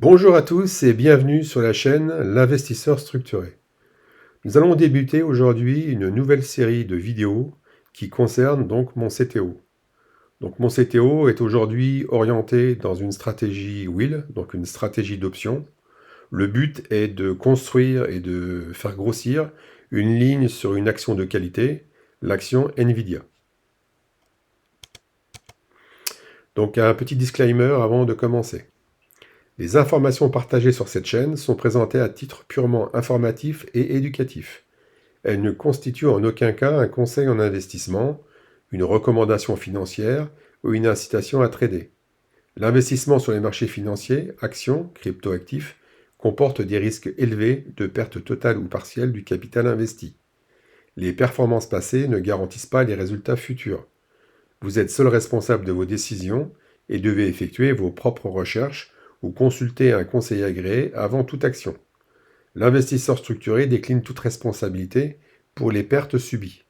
Bonjour à tous et bienvenue sur la chaîne L'investisseur structuré. Nous allons débuter aujourd'hui une nouvelle série de vidéos qui concerne donc mon CTO. Donc mon CTO est aujourd'hui orienté dans une stratégie wheel, donc une stratégie d'option. Le but est de construire et de faire grossir une ligne sur une action de qualité, l'action Nvidia. Donc un petit disclaimer avant de commencer. Les informations partagées sur cette chaîne sont présentées à titre purement informatif et éducatif. Elles ne constituent en aucun cas un conseil en investissement, une recommandation financière ou une incitation à trader. L'investissement sur les marchés financiers, actions, cryptoactifs, comporte des risques élevés de perte totale ou partielle du capital investi. Les performances passées ne garantissent pas les résultats futurs. Vous êtes seul responsable de vos décisions et devez effectuer vos propres recherches ou consulter un conseiller agréé avant toute action. L'investisseur structuré décline toute responsabilité pour les pertes subies.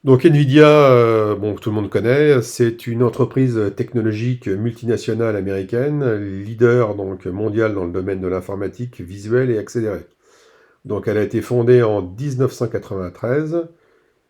Donc Nvidia, bon, tout le monde connaît, c'est une entreprise technologique multinationale américaine, leader donc mondial dans le domaine de l'informatique visuelle et accélérée. Donc elle a été fondée en 1993.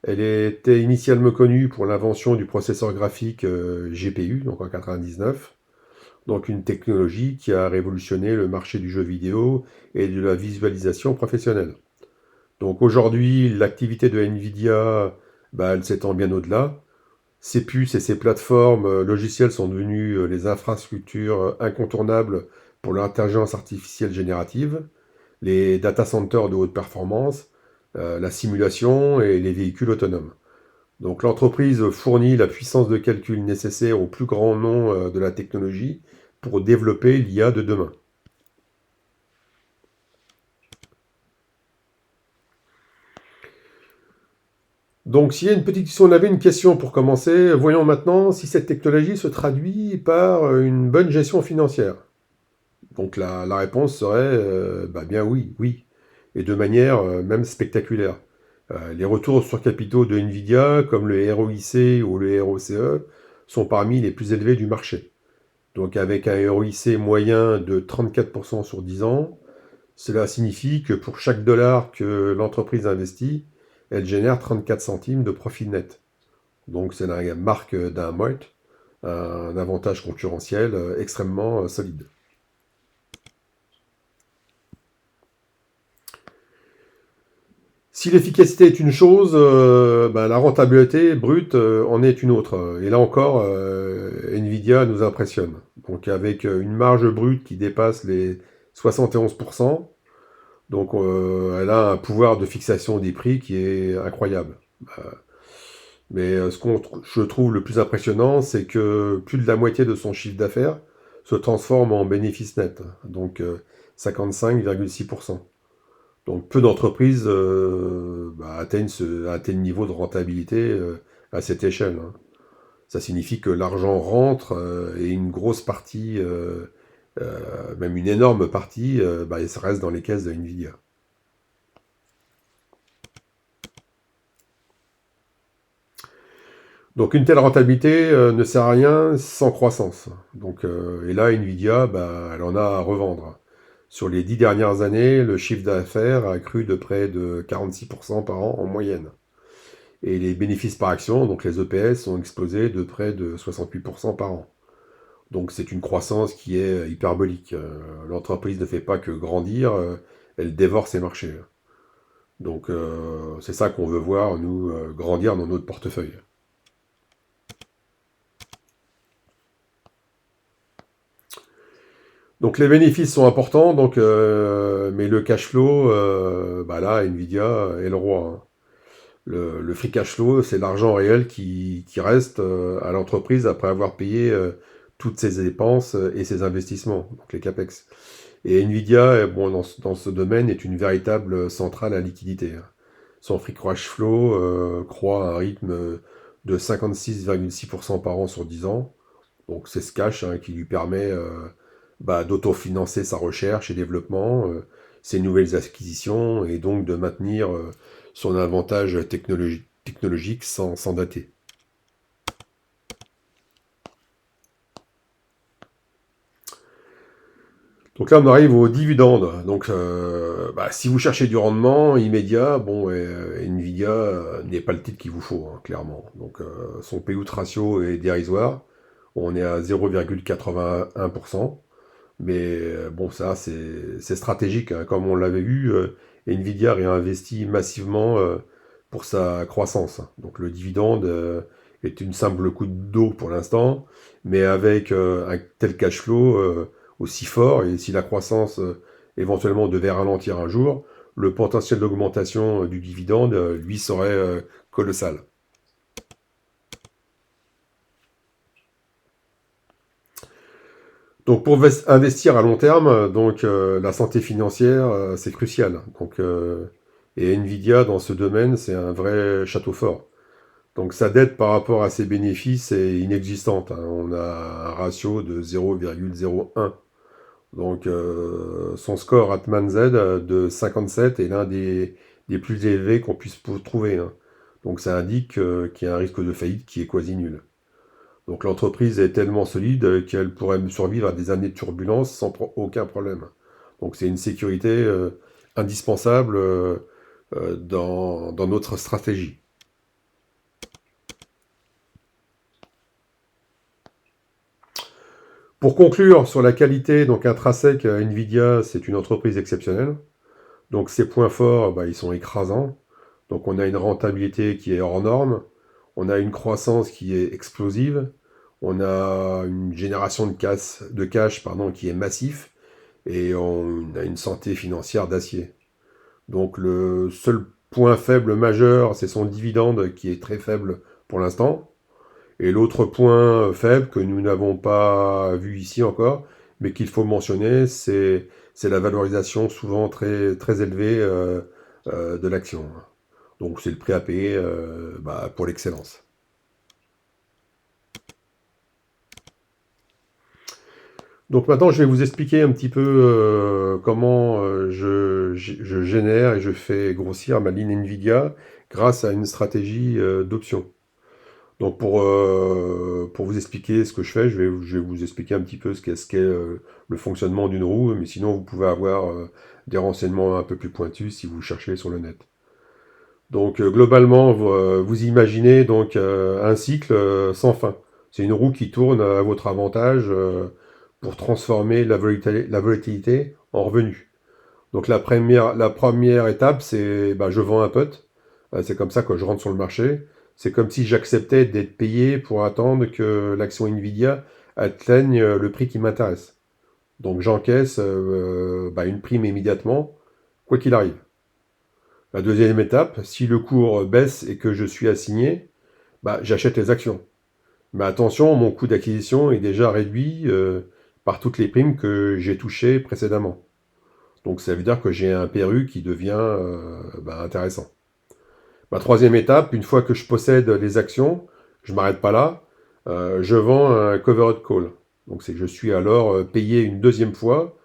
Elle était initialement connue pour l'invention du processeur graphique GPU, donc en 99. Donc une technologie qui a révolutionné le marché du jeu vidéo et de la visualisation professionnelle. Donc aujourd'hui, l'activité de Nvidia, elle s'étend bien au-delà. Ces puces et ces plateformes logicielles sont devenues les infrastructures incontournables pour l'intelligence artificielle générative, les data centers de haute performance, la simulation et les véhicules autonomes. Donc l'entreprise fournit la puissance de calcul nécessaire au plus grand nom de la technologie pour développer l'IA de demain. Donc si on avait une question pour commencer, voyons maintenant si cette technologie se traduit par une bonne gestion financière. Donc la réponse serait bien oui, oui, et de manière même spectaculaire. Les retours sur capitaux de Nvidia, comme le ROIC ou le ROCE, sont parmi les plus élevés du marché. Donc avec un ROIC moyen de 34% sur 10 ans, cela signifie que pour chaque dollar que l'entreprise investit, elle génère 34 centimes de profit net. Donc c'est la marque d'un MOIC, un avantage concurrentiel extrêmement solide. Si l'efficacité est une chose, la rentabilité brute en est une autre. Et là encore, Nvidia nous impressionne. Donc avec une marge brute qui dépasse les 71%, donc elle a un pouvoir de fixation des prix qui est incroyable. Euh, Mais je trouve le plus impressionnant, c'est que plus de la moitié de son chiffre d'affaires se transforme en bénéfice net, donc 55,6%. Donc peu d'entreprises atteignent le niveau de rentabilité à cette échelle, hein. Ça signifie que l'argent rentre et une grosse partie, même une énorme partie, ça reste dans les caisses de Nvidia. Donc une telle rentabilité ne sert à rien sans croissance. Donc, et là, Nvidia, elle en a à revendre. Sur les 10 dernières années, le chiffre d'affaires a cru de près de 46% par an en moyenne. Et les bénéfices par action, donc les EPS, ont explosé de près de 68% par an. Donc c'est une croissance qui est hyperbolique. L'entreprise ne fait pas que grandir, elle dévore ses marchés. Donc c'est ça qu'on veut voir, nous, grandir dans notre portefeuille. Donc les bénéfices sont importants, mais le cash flow, là, Nvidia est le roi, hein. Le free cash flow, c'est l'argent réel qui reste à l'entreprise après avoir payé toutes ses dépenses et ses investissements, donc les CAPEX. Et Nvidia, bon, dans ce domaine, est une véritable centrale à liquidité, hein. Son free cash flow croît à un rythme de 56,6% par an sur 10 ans. Donc c'est ce cash, hein, qui lui permet d'autofinancer sa recherche et développement, ses nouvelles acquisitions, et donc de maintenir son avantage technologique sans dater. Donc là, on arrive aux dividendes. Donc, si vous cherchez du rendement immédiat, bon, Nvidia n'est pas le titre qu'il vous faut, hein, clairement. Donc, son payout ratio est dérisoire. On est à 0,81%. Mais bon, ça, c'est stratégique, hein. Comme on l'avait vu, Nvidia réinvestit massivement pour sa croissance, hein. Donc le dividende est une simple goutte d'eau pour l'instant, mais avec un tel cash flow aussi fort, et si la croissance éventuellement devait ralentir un jour, le potentiel d'augmentation du dividende, lui, serait colossal. Donc pour investir à long terme, la santé financière, c'est crucial. Et Nvidia dans ce domaine, c'est un vrai château fort. Donc sa dette par rapport à ses bénéfices est inexistante, hein. On a un ratio de 0,01. Donc son score Atman Z de 57 est l'un des plus élevés qu'on puisse trouver, hein. Donc ça indique qu'il y a un risque de faillite qui est quasi nul. Donc l'entreprise est tellement solide qu'elle pourrait survivre à des années de turbulence sans aucun problème. Donc c'est une sécurité indispensable dans notre stratégie. Pour conclure sur la qualité intrinsèque, Nvidia, c'est une entreprise exceptionnelle. Donc ses points forts, ils sont écrasants. Donc on a une rentabilité qui est hors norme. On a une croissance qui est explosive. On a une génération de cash qui est massif. Et on a une santé financière d'acier. Donc le seul point faible majeur, c'est son dividende qui est très faible pour l'instant. Et l'autre point faible que nous n'avons pas vu ici encore, mais qu'il faut mentionner, c'est la valorisation souvent très, très élevée de l'action. Donc c'est le prix à payer pour l'excellence. Donc maintenant, je vais vous expliquer un petit peu comment je génère et je fais grossir ma ligne Nvidia grâce à une stratégie d'option. Donc pour vous expliquer ce que je fais, je vais vous expliquer un petit peu ce qu'est le fonctionnement d'une roue, mais sinon vous pouvez avoir des renseignements un peu plus pointus si vous cherchez sur le net. Donc globalement, vous imaginez un cycle sans fin. C'est une roue qui tourne à votre avantage pour transformer la volatilité en revenu. Donc la première étape, c'est je vends un put. C'est comme ça que je rentre sur le marché. C'est comme si j'acceptais d'être payé pour attendre que l'action Nvidia atteigne le prix qui m'intéresse. Donc j'encaisse une prime immédiatement, quoi qu'il arrive. La deuxième étape, si le cours baisse et que je suis assigné, j'achète les actions. Mais attention, mon coût d'acquisition est déjà réduit par toutes les primes que j'ai touchées précédemment. Donc ça veut dire que j'ai un PRU qui devient intéressant. Ma troisième étape, une fois que je possède les actions, je ne m'arrête pas là, je vends un covered call. Donc c'est que je suis alors payé une deuxième fois,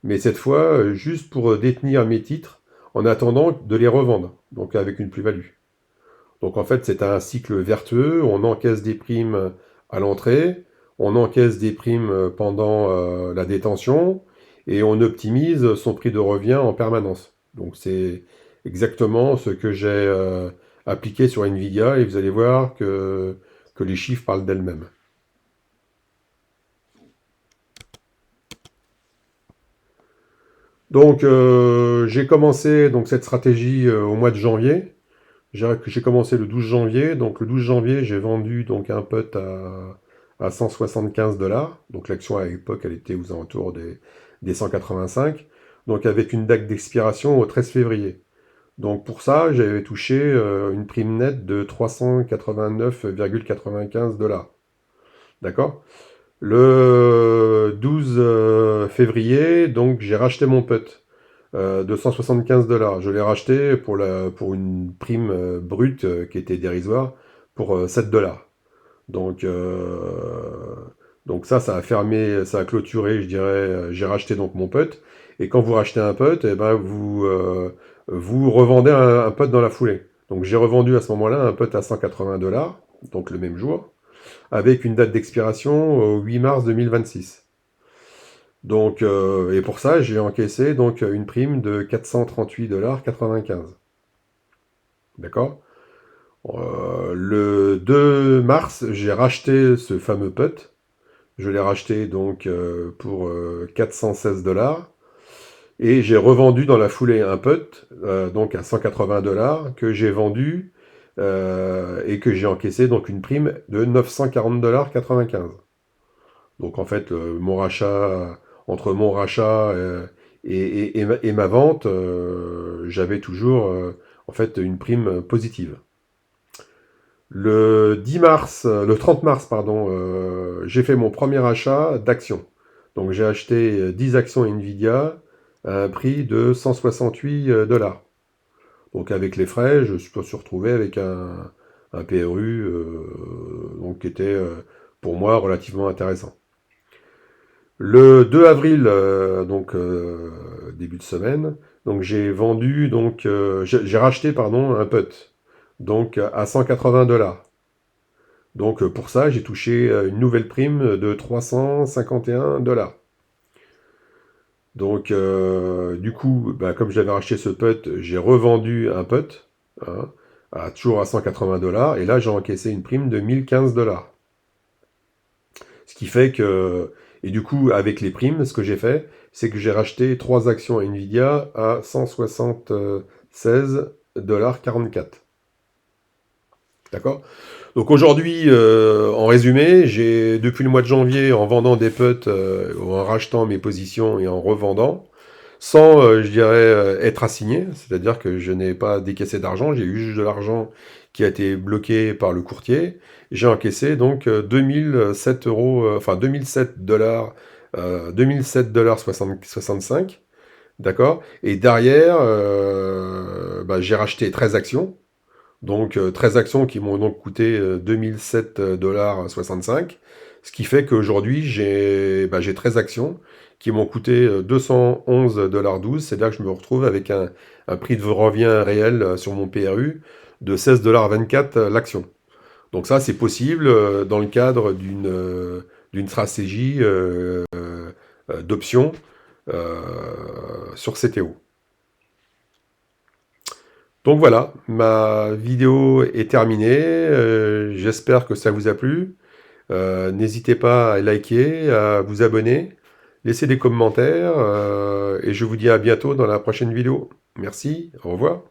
mais cette fois juste pour détenir mes titres en attendant de les revendre, donc avec une plus-value. Donc en fait c'est un cycle vertueux, on encaisse des primes à l'entrée, on encaisse des primes pendant la détention, et on optimise son prix de revient en permanence. Donc c'est exactement ce que j'ai appliqué sur Nvidia, et vous allez voir que les chiffres parlent d'elles-mêmes. Donc j'ai commencé cette stratégie au mois de janvier. J'ai commencé le 12 janvier. Donc le 12 janvier, j'ai vendu un put à 175 $. Donc l'action à l'époque, elle était aux alentours des 185. Donc avec une date d'expiration au 13 février. Donc pour ça, j'avais touché une prime nette de 389,95 $. D'accord? Le 12 février, donc j'ai racheté mon put de 175 $. Je l'ai racheté pour une prime brute qui était dérisoire pour 7 $. Donc, ça a fermé, ça a clôturé, je dirais, j'ai racheté mon put. Et quand vous rachetez un put, vous revendez un put dans la foulée. Donc j'ai revendu à ce moment-là un put à 180 $, donc le même jour, avec une date d'expiration au 8 mars 2026. Donc, et pour ça, j'ai encaissé donc une prime de 438,95 $. D'accord? Le 2 mars, j'ai racheté ce fameux put. Je l'ai racheté donc pour 416 $. Et j'ai revendu dans la foulée un put, donc à 180 $ que j'ai vendu et que j'ai encaissé donc une prime de 940,95 $. Donc en fait, mon rachat, entre mon rachat et ma vente, j'avais toujours en fait une prime positive. Le 30 mars, pardon, j'ai fait mon premier achat d'actions. Donc j'ai acheté 10 actions Nvidia à un prix de 168 $. Donc avec les frais, je me suis retrouvé avec un PRU donc, qui était pour moi relativement intéressant. Le 2 avril, donc début de semaine, donc j'ai racheté pardon un put, donc à 180 $. Donc pour ça, j'ai touché une nouvelle prime de 351 $. Donc du coup, bah, comme j'avais racheté ce put, j'ai revendu un put, hein, toujours à 180 $, et là j'ai encaissé une prime de 1015 $. Ce qui fait que, et du coup, avec les primes, ce que j'ai fait, c'est que j'ai racheté 3 actions Nvidia à 176,44 $. D'accord? Donc aujourd'hui, en résumé, j'ai depuis le mois de janvier, en vendant des puts, ou en rachetant mes positions et en revendant, sans, je dirais, être assigné, c'est-à-dire que je n'ai pas décaissé d'argent, j'ai eu juste de l'argent qui a été bloqué par le courtier. J'ai encaissé donc 2007 euros, enfin 2007 $, 2007 65, d'accord? Et derrière, bah, j'ai racheté 13 actions, donc 13 actions qui m'ont donc coûté 2007 65, ce qui fait qu'aujourd'hui j'ai 13 actions qui m'ont coûté 211,12 $. C'est là que je me retrouve avec un prix de revient réel sur mon PRU de 16,24 $ l'action. Donc ça c'est possible dans le cadre d'une stratégie d'option sur CTO. Donc voilà, ma vidéo est terminée. J'espère que ça vous a plu. N'hésitez pas à liker, à vous abonner, laisser des commentaires et je vous dis à bientôt dans la prochaine vidéo. Merci, au revoir.